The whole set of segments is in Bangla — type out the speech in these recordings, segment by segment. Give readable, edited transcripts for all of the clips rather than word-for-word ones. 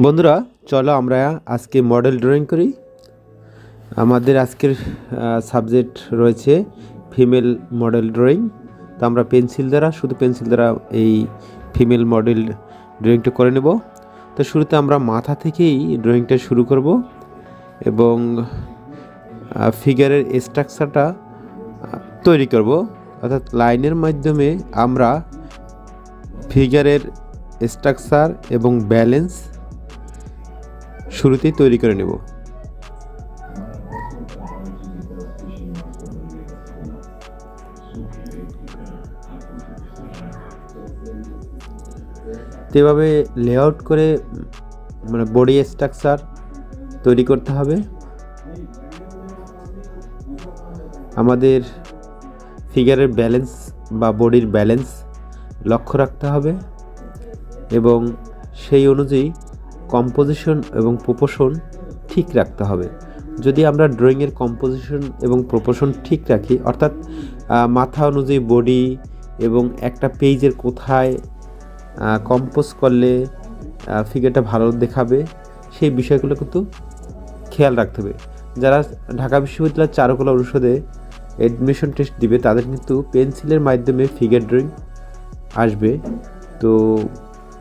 বন্ধুরা চলো আমরা আজকে মডেল ড্রয়িং করি। আমাদের আজকের সাবজেক্ট রয়েছে ফিমেল মডেল ড্রয়িং। তো আমরা শুধু পেন্সিল দ্বারা এই ফিমেল মডেল ড্রয়িংটা করে নেব। তো শুরুতে আমরা মাথা থেকেই ড্রয়িংটা শুরু করব এবং ফিগারের স্ট্রাকচারটা তৈরি করব, অর্থাৎ লাইনের মাধ্যমে আমরা ফিগারের স্ট্রাকচার এবং ব্যালেন্স শুরুতেই তৈরি করে নেব। এভাবে লেআউট করে বডি স্ট্রাকচার তৈরি করতে হবে। আমাদের ফিগারের ব্যালেন্স বা বডির ব্যালেন্স লক্ষ্য রাখতে হবে এবং সেই অনুযায়ী কম্পোজিশন এবং প্রপোর্শন ঠিক রাখতে হবে। যদি আমরা ড্রয়িংয়ের কম্পোজিশন এবং প্রপোর্শন ঠিক রাখি, অর্থাৎ মাথা অনুযায়ী বডি এবং একটা পেজের কোথায় কম্পোজ করলে ফিগারটা ভালো দেখাবে, সেই বিষয়গুলো কিন্তু খেয়াল রাখতে হবে। যারা ঢাকা বিশ্ববিদ্যালয়ের চারুকলা অনুষদে অ্যাডমিশন টেস্ট দিবে তাদের কিন্তু পেন্সিলের মাধ্যমে ফিগার ড্রয়িং আসবে। তো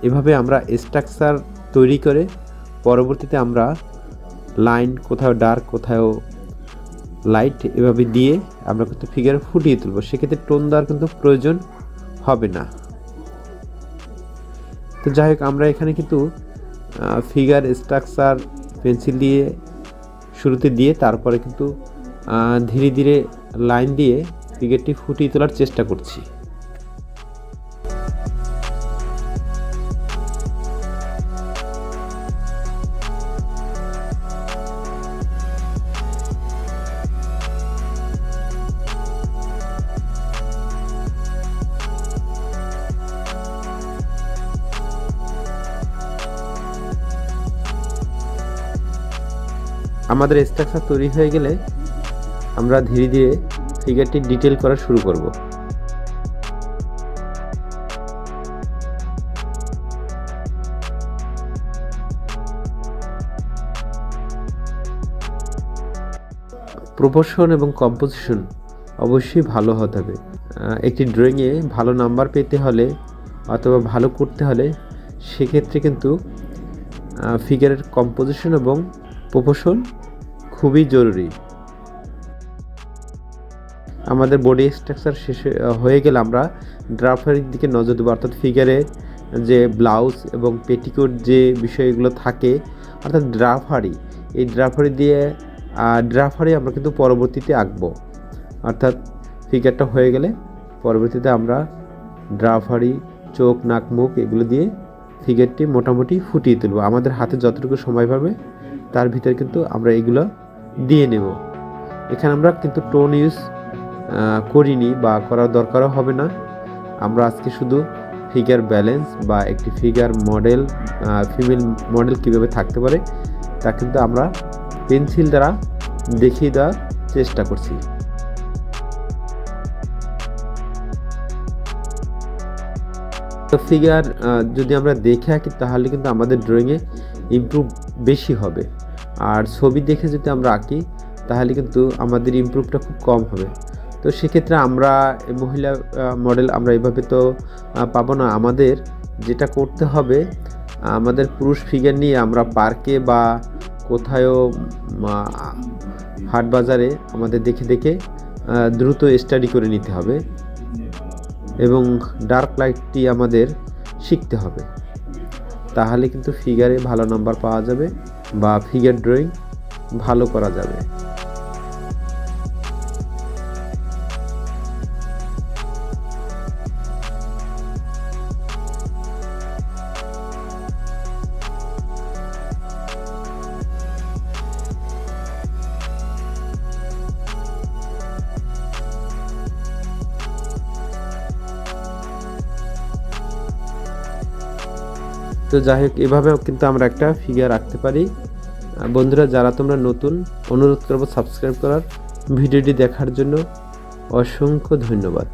এভাবে আমরা স্ট্রাকচার তৈরি করে পরবর্তীতে আমরা লাইন কোথাও ডার্ক কোথাও লাইট এভাবে দিয়ে আমরা কিন্তু ফিগার ফুটিয়ে তুলব। সেক্ষেত্রে টোন দেওয়ার কিন্তু প্রয়োজন হবে না। তো যাই হোক, আমরা এখানে কিন্তু ফিগার স্ট্রাকচার পেন্সিল দিয়ে শুরুতে দিয়ে তারপরে কিন্তু ধীরে ধীরে লাইন দিয়ে ফিগারটি ফুটিয়ে তোলার চেষ্টা করছি। আমাদের স্ট্রাকচার তৈরি হয়ে গেলে আমরা ধীরে ধীরে ফিগারটি ডিটেল করা শুরু করব। প্রপোর্শন এবং কম্পোজিশন অবশ্যই ভালো হতে হবে। একটি ড্রয়িংয়ে ভালো নাম্বার পেতে হলে অথবা ভালো করতে হলে সেক্ষেত্রে কিন্তু ফিগারের কম্পোজিশন এবং প্রপোর্শন খুবই জরুরি। আমাদের বডি স্ট্রাকচার শেষ হয়ে গেলে আমরা ড্রাফারির দিকে নজর দেবো, অর্থাৎ ফিগারে যে ব্লাউজ এবং পেটিকোট যে বিষয়গুলো থাকে, অর্থাৎ এই ড্রাফারি আমরা কিন্তু পরবর্তীতে আঁকবো। অর্থাৎ ফিগারটা হয়ে গেলে পরবর্তীতে আমরা ড্রাফারি, চোখ, নাক, মুখ এগুলো দিয়ে ফিগারটি মোটামুটি ফুটিয়ে তুলব। আমাদের হাতে যতটুকু সময় পাবে তার ভিতরে কিন্তু আমরা এগুলো দিয়ে নেব। এখানে আমরা কিন্তু টোন ইউজ করিনি বা করার দরকারও হবে না। আমরা আজকে শুধু ফিগার ব্যালেন্স বা একটি ফিগার মডেল, ফিমেল মডেল কীভাবে থাকতে পারে তা কিন্তু আমরা পেন্সিল দ্বারা দেখিয়ে দেওয়ার চেষ্টা করছি। তো ফিগার যদি আমরা দেখে আঁকি তাহলে কিন্তু আমাদের ড্রয়িংয়ে ইমপ্রুভ বেশি হবে, আর ছবি দেখে যদি আমরা আঁকি তাহলে কিন্তু আমাদের ইমপ্রুভটা খুব কম হবে। তো সেক্ষেত্রে আমরা মহিলা মডেল আমরা এভাবে তো পাবো না। আমাদের যেটা করতে হবে, আমাদের পুরুষ ফিগার নিয়ে আমরা পার্কে বা কোথাও হাট বাজারে আমাদের দেখে দেখে দ্রুত স্টাডি করে নিতে হবে এবং ডার্ক লাইটটি আমাদের শিখতে হবে। তাহলে কিন্তু ফিগারে ভালো নাম্বার পাওয়া যাবে বা ফিগার ড্রয়িং ভালো করা যাবে। তো যাই হোক, এভাবেও কিন্তু আমরা একটা ফিগার রাখতে পারি। বন্ধুরা, যারা তোমরা নতুন, অনুরোধ করব সাবস্ক্রাইব করার। ভিডিওটি দেখার জন্য অসংখ্য ধন্যবাদ।